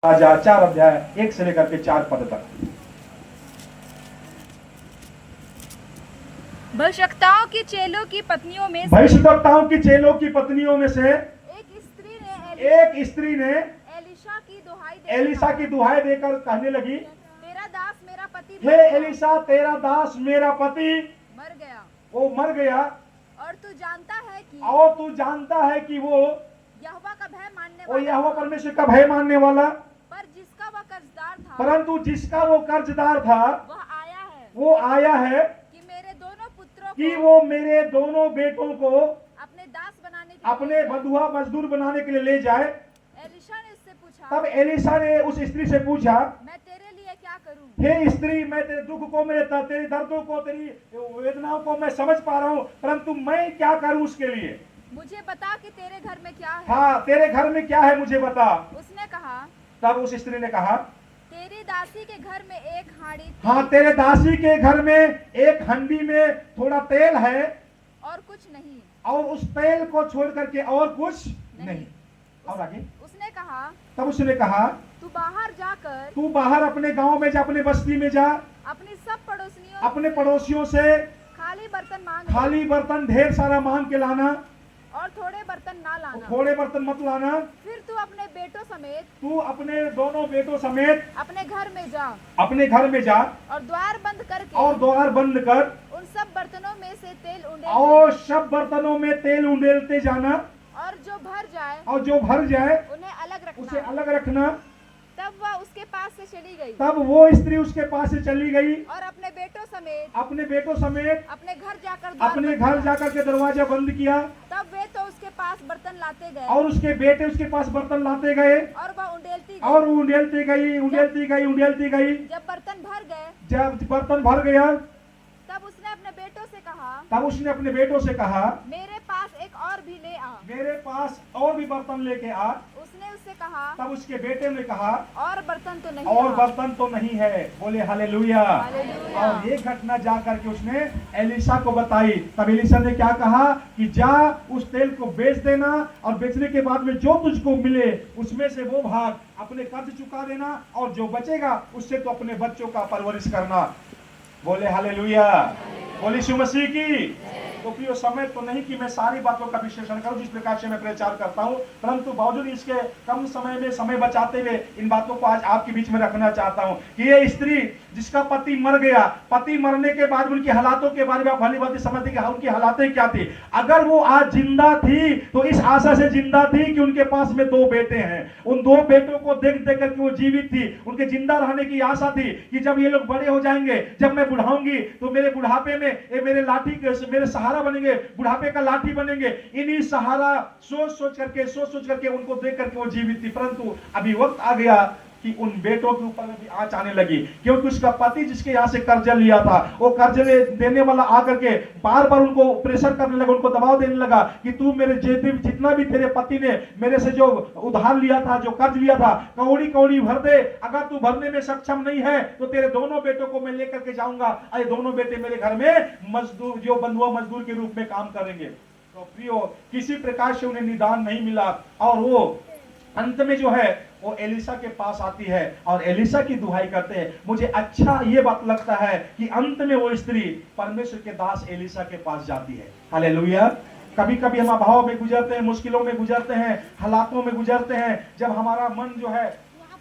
राजा 4 अध्याय 1 से लेकर के 4 पद तक। भविष्यवक्ताओं की चेलों की पत्नियों में से भविष्यवक्ताओं की चेलों की पत्नियों में से एक स्त्री ने एलिशा की दुहाई देकर कहने लगी, तेरा दास मेरा पति हे एलिशा, तेरा दास मेरा पति मर गया वो मर गया और तू जानता है कि वो यहोवा का भय मानने वो वाला यहोवा परमेश्वर का भय मानने वाला, पर जिसका वह कर्जदार था परंतु जिसका वो कर्जदार था वो आया है कि मेरे दोनों पुत्रों कि को वो मेरे दोनों बेटों को अपने दास बनाने के अपने लिए बंधुआ मजदूर बनाने के लिए ले जाए। एलिशा ने उससे पूछा, तब एलिशा ने उस स्त्री से पूछा, मैं तेरे लिए क्या करूं? हे स्त्री, मैं तेरे दुख को, तेरे दर्दों को, तेरी वेदनाओं को मैं समझ पा रहा हूँ, परंतु मैं क्या करूं उसके लिए? मुझे बता कि तेरे घर में क्या है। हाँ, तेरे घर में क्या है मुझे बता। उसने कहा, तब उस स्त्री ने कहा, तेरी दासी के घर में एक हांडी थी हाँ, तेरे दासी के घर में एक हंडी में थोड़ा तेल है और कुछ नहीं। और उस तेल को छोड़ करके और कुछ नहीं। और आगे उसने कहा, तब उसने कहा, तू बाहर जाकर तू बाहर अपने गांव में जा, अपने बस्ती में जा, अपनी सब पड़ोसियों अपने पड़ोसियों से खाली बर्तन मांग खाली बर्तन ढेर सारा मांग के लाना और थोड़े बर्तन ना लाना। थोड़े बर्तन मत लाना। फिर तू अपने बेटों समेत तू अपने दोनों बेटों समेत अपने घर में जा अपने घर में जा और द्वार बंद करके और द्वार बंद कर उन सब बर्तनों में से तेल उंडेल और सब बर्तनों में तेल उंडेलते जाना और जो भर जाए और जो भर जाए उन्हें अलग उसे रखना। अलग रखना। तब वह उसके पास से चली गई तब वो स्त्री उसके पास से चली गई और अपने बेटों समेत अपने घर जाकर द्वार अपने बंद घर किया। जाकर के दरवाजा बंद किया तब वे तो उसके पास बर्तन लाते गए और उसके बेटे उसके पास बर्तन लाते गए और वह उंडेलती और गई। उंडेलती गई। जब बर्तन भर गए जब बर्तन भर गया तब उसने अपने बेटों से कहा, तब उसने अपने बेटों से कहा, मेरे पास एक और भी ले आ। मेरे पास और भी बर्तन लेके आ। उसने उससे कहा, तब उसके बेटे ने कहा, और बर्तन तो नहीं और आ। बर्तन तो नहीं है। बोले हालेलुया। हालेलुया। और ये घटना जा करके उसने एलिशा को बताई। तब एलिशा ने क्या कहा कि जा उस तेल को बेच देना और बेचने के बाद में जो तुझको मिले उसमें से वो भाग अपने कर्ज चुका देना और जो बचेगा उससे तो अपने बच्चों का परवरिश करना। बोले हालेलुया। बोली यीशु मसीह की। तो प्रियो, समय तो नहीं कि मैं सारी बातों का विश्लेषण करूं जिस प्रकार से मैं प्रचार करता हूं, परंतु बावजूद इसके कम समय में समय बचाते हुए इन बातों को आज आपके बीच में रखना चाहता हूं कि ये स्त्री जिसका पति मर गया, पति मरने के बाद उनकी हालातों के बारे में आप भली बात समझते कि उनकी हालातें क्या थी। अगर वो आज जिंदा थी तो इस आशा से जिंदा थी कि उनके पास में 2 बेटे हैं। उन 2 बेटों को देख देख करके वो जीवित थी। उनके जिंदा रहने की आशा थी कि जब ये लोग बड़े हो जाएंगे, जब मैं बुढ़ाऊंगी तो मेरे बुढ़ापे में ये मेरे लाठी मेरे सहारा बनेंगे, बुढ़ापे का लाठी बनेंगे। इन्हीं सहारा सोच सोच करके उनको देख करके वो जीवित थी। परंतु अभी वक्त आ गया कि उन बेटों के ऊपर में भी आंच आने लगी, क्योंकि उसका पति जिसके यहाँ से कर्जा लिया था वो कर्ज देने वाला आकर के बार बार उनको प्रेशर करने लगा, उनको दबाव देने लगा कि तू मेरे जितना भी तेरे पति ने मेरे से जो उधार लिया था, जो कर्ज लिया था, कौड़ी कौड़ी भर दे। अगर तू भरने में सक्षम नहीं है तो तेरे दोनों बेटों को मैं लेकर के जाऊंगा और दोनों बेटे मेरे घर में मजदूर, जो बंधुआ मजदूर के रूप में काम करेंगे। तो प्रियो, किसी प्रकार से उन्हें निदान नहीं मिला और वो अंत में जो है वो एलिशा के पास आती है और एलिशा की दुहाई करते हैं। मुझे अच्छा ये बात लगता है कि अंत में वो स्त्री परमेश्वर के दास एलिशा के पास जाती है। हालेलुया। कभी कभी हम अभाव में गुजरते हैं, मुश्किलों में गुजरते हैं, हालातों में गुजरते हैं, जब हमारा मन जो है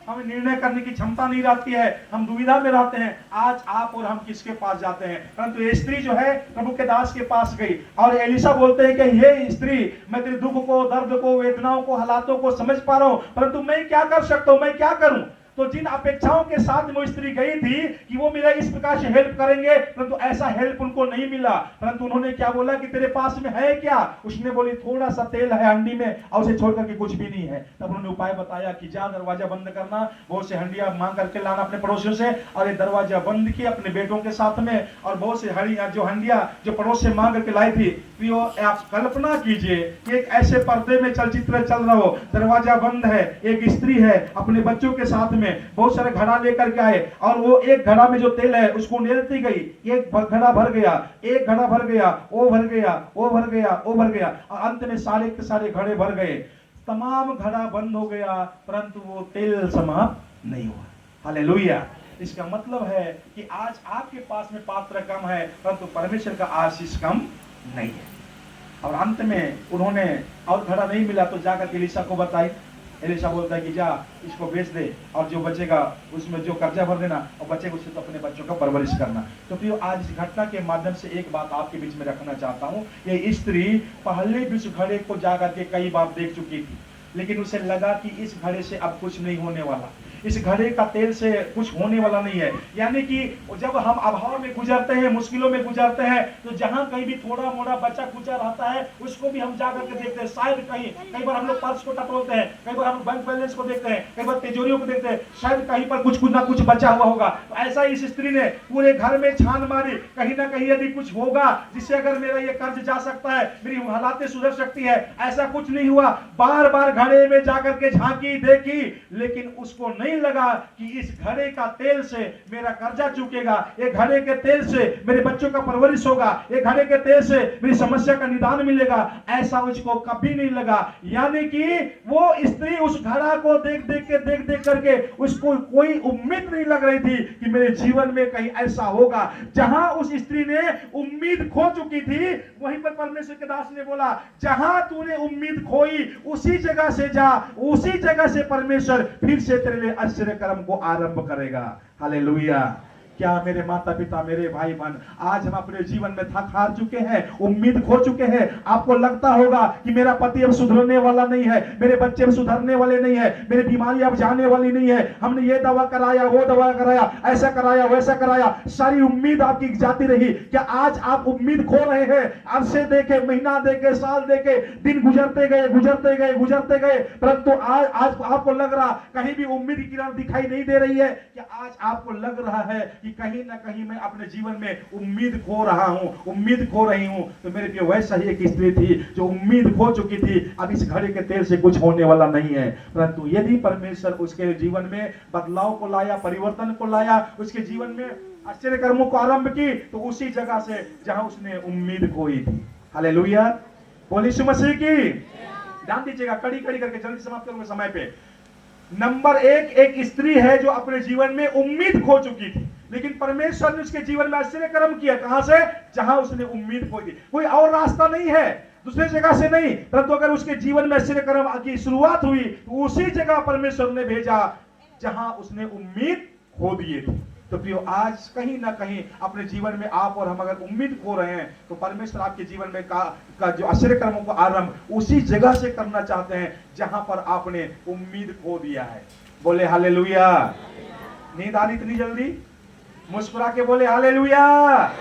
हमें निर्णय करने की क्षमता नहीं रहती है, हम दुविधा में रहते हैं, आज आप और हम किसके पास जाते हैं? परंतु ये स्त्री जो है प्रभु के दास के पास गई और एलिशा बोलते हैं कि हे स्त्री, मैं तेरे दुख को, दर्द को, वेदनाओं को, हालातों को समझ पा रहा हूं, परंतु मैं क्या कर सकता हूं, मैं क्या करूं? तो जिन अपेक्षाओं के साथ वो स्त्री गई थी कि वो मेरा इस प्रकार से हेल्प करेंगे, परंतु ऐसा हेल्प उनको नहीं मिला। परंतु उन्होंने क्या बोला कि तेरे पास में है क्या? उसने बोली थोड़ा सा तेल है हंडी में और उसे छोड़ करके कुछ भी नहीं है। तब उन्होंने उपाय बताया कि जा दरवाजा बंद करना, बहुत से हंडिया मांग करके लाना अपने पड़ोसियों से, और ये दरवाजा बंद किया अपने बेटों के साथ में, और बहुत से हंडिया जो पड़ोस से मांग करके लाई थी। प्रियो, आप कल्पना कीजिए कि एक ऐसे पर्दे में चलचित्र चल रहा हो, दरवाजा बंद है, एक स्त्री है अपने बच्चों के साथ में, बहुत सारे घड़ा लेकर के आए और वो एक घड़ा में जो तेल है उसको उंडेलती गई। एक घड़ा भर गया, एक घड़ा भर गया, वो भर गया, वो भर गया, वो भर गया, और अंत में सारे के सारे घड़े भर गए। तमाम घड़ा बंद हो गया, परंतु वो तेल समाप्त नहीं हुआ। हालेलुया। इसका मतलब है कि आज आपके पास में पात्र कम है, परंतु परमेश्वर का आशीष कम नहीं है। और अंत में उन्होंने और घड़ा नहीं मिला तो जाकर एलीशा को बताई। एलीशा बोलता है कि जा इसको बेच दे और जो बचेगा उसमें जो कर्जा भर देना और बचेगा उससे तो अपने बच्चों का परवरिश करना। तो प्रियो, आज इस घटना के माध्यम से एक बात आपके बीच में रखना चाहता हूँ। ये स्त्री पहले भी उस घड़े को जाकर के कई बार देख चुकी थी, लेकिन उसे लगा कि इस घड़े से अब कुछ नहीं होने वाला, इस घड़े का तेल से कुछ होने वाला नहीं है। यानी कि जब हम अभाव में गुजरते हैं, मुश्किलों में गुजरते हैं, तो जहां कहीं भी थोड़ा मोड़ा बचा कुचा रहता है उसको भी हम जाकर के देखते हैं। शायद कई बार हम लोग पर्स को टटोलते हैं, कई बार हम बैंक बैलेंस को देखते हैं, कई बार तिजोरियों को देखते हैं, शायद कहीं पर कुछ ना कुछ बचा हुआ होगा। तो ऐसा इस स्त्री ने पूरे घर में छान मारी, कहीं ना कहीं यदि कुछ होगा जिससे अगर मेरा ये कर्ज जा सकता है, मेरी हालातें सुधर सकती है। ऐसा कुछ नहीं हुआ। बार बार घड़े में जाकर के झांकी, देखी, लेकिन उसको नहीं लगा कि इस घड़े का तेल से मेरा कर्जा चुकेगा, ये घड़े के तेल से मेरे बच्चों का परवरिश होगा, ये घड़े के तेल से मेरी समस्या का निदान मिलेगा। ऐसा उसको कभी नहीं लगा। यानी कि वो स्त्री उस घड़ा को देख देख करके उसको कोई उम्मीद नहीं लग रही थी कि मेरे जीवन में कहीं ऐसा होगा। जहां उस स्त्री ने उम्मीद खो चुकी थी, वहीं पर परमेश्वर के दास ने बोला, जहां तूने उम्मीद खोई उसी जगह से जा, उसी जगह से परमेश्वर फिर से तेरे लिए आश्चर्य कर्म को आरंभ करेगा। हालेलुया। क्या मेरे माता पिता, मेरे भाई बहन, आज हम अपने जीवन में थक हार चुके हैं, उम्मीद खो चुके हैं। आपको लगता होगा कि मेरा पति अब सुधरने वाला नहीं है, मेरे बच्चे अब सुधरने वाले नहीं है, मेरी बीमारी अब जाने वाली नहीं है, हमने ये दवा कराया, वो दवा कराया, ऐसा कराया, वैसा कराया, सारी उम्मीद आपकी जाती रही। क्या आज आप उम्मीद खो रहे हैं? अरसे देखे, महीना देखे, साल देखे, दिन गुजरते गए, परंतु आज आपको लग रहा कहीं भी उम्मीद की किरण दिखाई नहीं दे रही है। क्या आज आपको लग रहा है कि कहीं ना कहीं मैं अपने जीवन में उम्मीद खो रहा हूं, उम्मीद खो रही हूं? तो मेरे प्रिय, वैसा ही एक स्त्री थी जो उम्मीद खो चुकी थी। अब इस घड़े के तेल से कुछ होने वाला नहीं है, परंतु यदि परमेश्वर उसके जीवन में बदलाव को लाया, परिवर्तन को लाया, उसके जीवन में आश्चर्य कर्मों को आरंभ की, तो उसी जगह से जहां उसने उम्मीद खोई थी। हालेलुया। बोलिए यीशु मसीह की। ध्यान दीजिएगा, कड़ी करके जल्दी समाप्त करूंगा समय पे। नंबर एक स्त्री है जो अपने जीवन में उम्मीद खो चुकी थी, लेकिन परमेश्वर ने उसके जीवन में आश्चर्य कर्म किया। कहां से? जहां उसने उम्मीद खोई थी। कोई और रास्ता नहीं है, दूसरी जगह से नहीं, परंतु अगर उसके जीवन में आश्चर्य कर्म की शुरुआत हुई तो उसी जगह परमेश्वर ने भेजा जहां उसने उम्मीद खो दिए थे। तो प्रियो, आज कहीं ना कहीं अपने जीवन में आप और हम अगर उम्मीद खो रहे हैं, तो परमेश्वर आपके जीवन में का जो आश्चर्य कर्मों को आरंभ उसी जगह से करना चाहते हैं जहां पर आपने उम्मीद खो दिया है। बोले हालेलुया। नींद आ रही इतनी जल्दी? मुस्कुरा के बोले हालेलुया।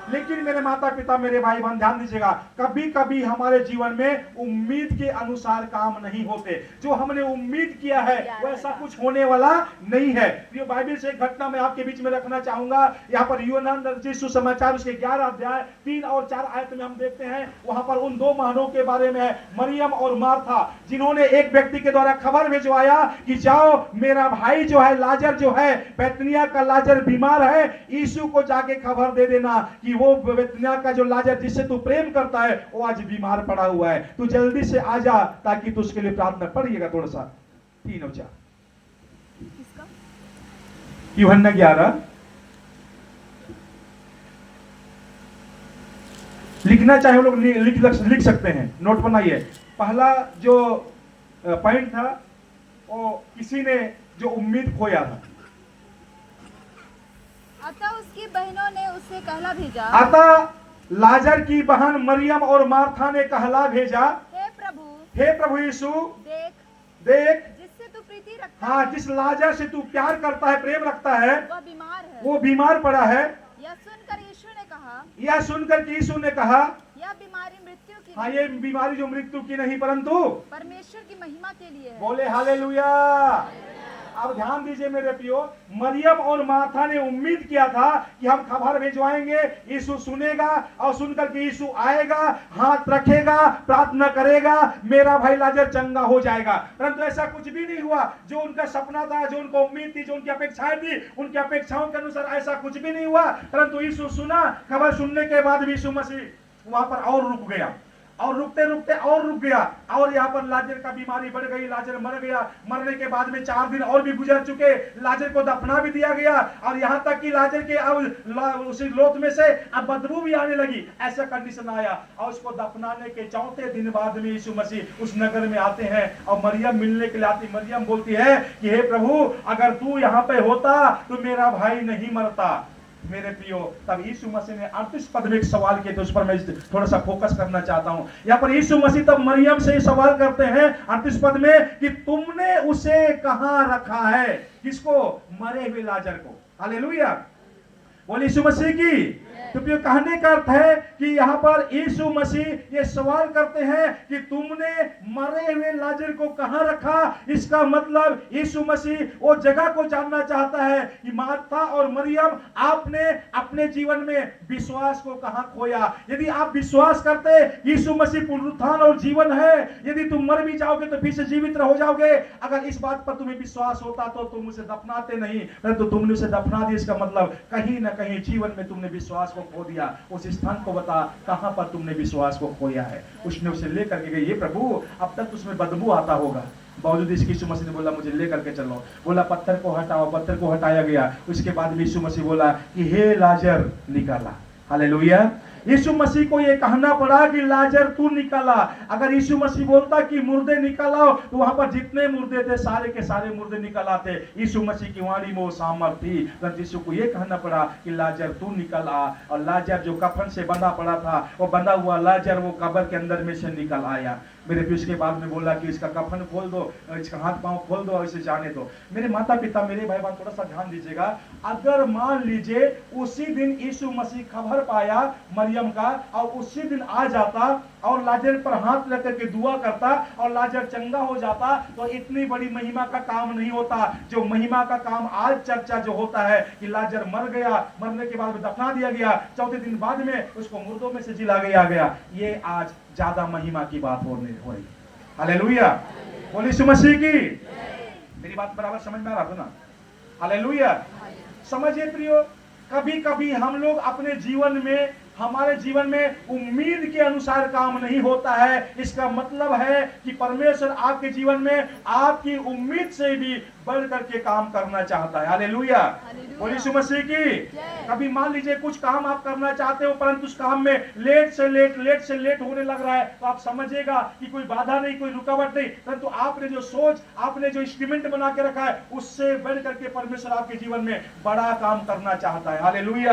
लेकिन मेरे माता पिता, मेरे भाई बहन, ध्यान दीजिएगा, कभी कभी हमारे जीवन में उम्मीद के अनुसार काम नहीं होते। जो हमने उम्मीद किया है वैसा कुछ होने वाला नहीं है। ये बाइबल से एक घटना मैं आपके बीच में रखना चाहूंगा। यहाँ पर यूहन्ना रचित सुसमाचार उसके 11 अध्याय 3 और 4 आयत में हम देखते हैं, वहां पर उन दो महानों के बारे में है, मरियम और मार्था, जिन्होंने एक व्यक्ति के द्वारा खबर भिजवाया कि जाओ, मेरा भाई जो है लाजर जो है, बैतनिया का लाजर बीमार है, यीशु को जाके खबर दे देना कि वो बैतनिया का जो लाजर जिससे तू प्रेम करता है वो आज बीमार पड़ा हुआ है, तू जल्दी से आ जा ताकि तू उसके लिए प्रार्थना। पढ़िएगा थोड़ा सा 3 और 4 यूहन्ना 11। लिखना चाहे वो लोग लिख सकते हैं, नोट बनाइए। पहला जो पॉइंट था वो किसी ने जो उम्मीद खोया था। अतः उसकी बहनों ने उसे कहला भेजा, अतः लाजर की बहन मरियम और मार्था ने कहला भेजा, हे प्रभु यीशु, देख जिससे तू प्रीति रखता हाँ, है, जिस लाजर से तू प्यार करता है, प्रेम रखता है, वो बीमार पड़ा है। यह सुनकर यीशु ने कहा, यह बीमारी मृत्यु की हाँ, ये बीमारी जो मृत्यु की नहीं परंतु परमेश्वर की महिमा के लिए है। बोले हालेलुया। अब ध्यान दीजिए मेरे प्रियो, मरियम और मार्था ने उम्मीद किया था कि हम खबर भिजवाएंगे, यीशु सुनेगा और सुनकर के यीशु आएगा, हाथ रखेगा, प्रार्थना करेगा, मेरा भाई लाजर चंगा हो जाएगा। परंतु ऐसा कुछ भी नहीं हुआ। जो उनका सपना था, जो उनको उम्मीद थी, जो उनकी अपेक्षाएं थी, उनकी अपेक्षाओं के अनुसार ऐसा कुछ भी नहीं हुआ। परंतु यीशु सुना, खबर सुनने के बाद भी यीशु मसीह वहां पर और रुक गया। और रुकते रुकते और रुक गया, और यहाँ पर लाजर का बीमारी बढ़ गई, लाजर मर गया। मरने के बाद में 4 दिन और भी गुजर चुके, लाजर को दफना भी दिया गया, और यहाँ तक कि लाजर के अब उसी लोथ में से अब बदबू भी आने लगी, ऐसा कंडीशन आया। और उसको दफनाने के 4थे दिन बाद में यीशु मसीह उस नगर में आते हैं, और मरियम मिलने के लिए आती। मरियम बोलती है कि हे प्रभु, अगर तू यहाँ पे होता तो मेरा भाई नहीं मरता। मेरे प्रियो, तब यीशु मसीह ने 38 पद में एक सवाल किए, तो उस पर मैं थोड़ा सा फोकस करना चाहता हूं। यहाँ पर यीशु मसीह तब मरियम से सवाल करते हैं 38 पद में कि तुमने उसे कहां रखा है? किसको? मरे हुए लाजर को। हालेलुया, बोल यीशु मसीह की। तो प्रियो, कहने का अर्थ है कि यहाँ पर यीशु मसीह ये सवाल करते हैं कि तुमने मरे हुए लाजर को कहां रखा। इसका मतलब यीशु मसीह वो जगह को जानना चाहता है कि मार्था और मरियम, आपने अपने जीवन में विश्वास को कहां खोया। यदि आप विश्वास करते यीशु मसीह पुनरुत्थान और जीवन है, यदि तुम मर भी जाओगे तो फिर से जीवित हो जाओगे, अगर इस बात पर तुम्हें विश्वास होता तो तुम उसे दफनाते नहीं, परंतु तुमने उसे दफना दिया। इसका मतलब कहीं ना कहीं जीवन में तुमने विश्वास को खो दिया। उस स्थान को बता कहां पर तुमने विश्वास को खोया है। उसने उसे लेकर के गई, ये प्रभु अब तक उसमें बदबू आता होगा, बावजूद इसकी यीशु मसीह ने बोला मुझे लेकर के चलो। बोला पत्थर को हटाओ, पत्थर को हटाया गया। उसके बाद में यीशु मसीह बोला कि हे लाजर निकाला। हालेलुया, यीशु मसीह को यह कहना पड़ा कि लाजर तू निकाला। अगर यीशु मसीह बोलता कि मुर्दे निकालो, तो वहां पर जितने मुर्दे थे सारे के सारे मुर्दे निकल आते। यीशु मसीह की वाणी में वो सामर्थ थी, परंतु यीशु को यह कहना पड़ा कि लाजर तू निकल आ। और लाजर जो कफन से बंधा पड़ा था, वो बंधा हुआ लाजर वो कब्र के अंदर में से निकल आया। मेरे फिर उसके बाद में बोला कि इसका कफन खोल दो, इसका हाथ पांव खोल दो और इसे जाने दो। मेरे माता पिता, मेरे भाई बहन, थोड़ा सा ध्यान दीजिएगा। अगर मान लीजिए उसी दिन यीशु मसीह खबर पाया मरियम का, और उसी दिन आ जाता और लाजर पर हाथ लेकर के दुआ करता और लाजर चंगा हो जाता, तो इतनी बड़ी महिमा का काम नहीं होता। जो महिमा का काम आज चर्चा जो होता है कि लाजर मर गया, मरने के बाद में दफना दिया गया, 4थे दिन बाद में उसको मुर्दों में से जिला गया, ये आज ज्यादा महिमा की बात हो रही। हालेलुया, बोल यीशु मसीह की। मेरी बात बराबर समझ में आ रहा था ना? हालेलुया, समझिए प्रियो, कभी कभी हम लोग अपने जीवन में, हमारे जीवन में उम्मीद के अनुसार काम नहीं होता है। इसका मतलब है कि परमेश्वर आपके जीवन में आपकी उम्मीद से भी बढ़ करके काम करना चाहता है। हालेलुया, बोल यीशु मसीह की। कभी मान लीजिए कुछ काम आप करना चाहते हो, परंतु उस काम में लेट से लेट होने लग रहा है, तो आप समझिएगा कि कोई बाधा नहीं, कोई रुकावट नहीं, परंतु आपने जो सोच, आपने जो इंस्ट्रूमेंट बना के रखा है, उससे बढ़ करके परमेश्वर आपके जीवन में बड़ा काम करना चाहता है। हालेलुया।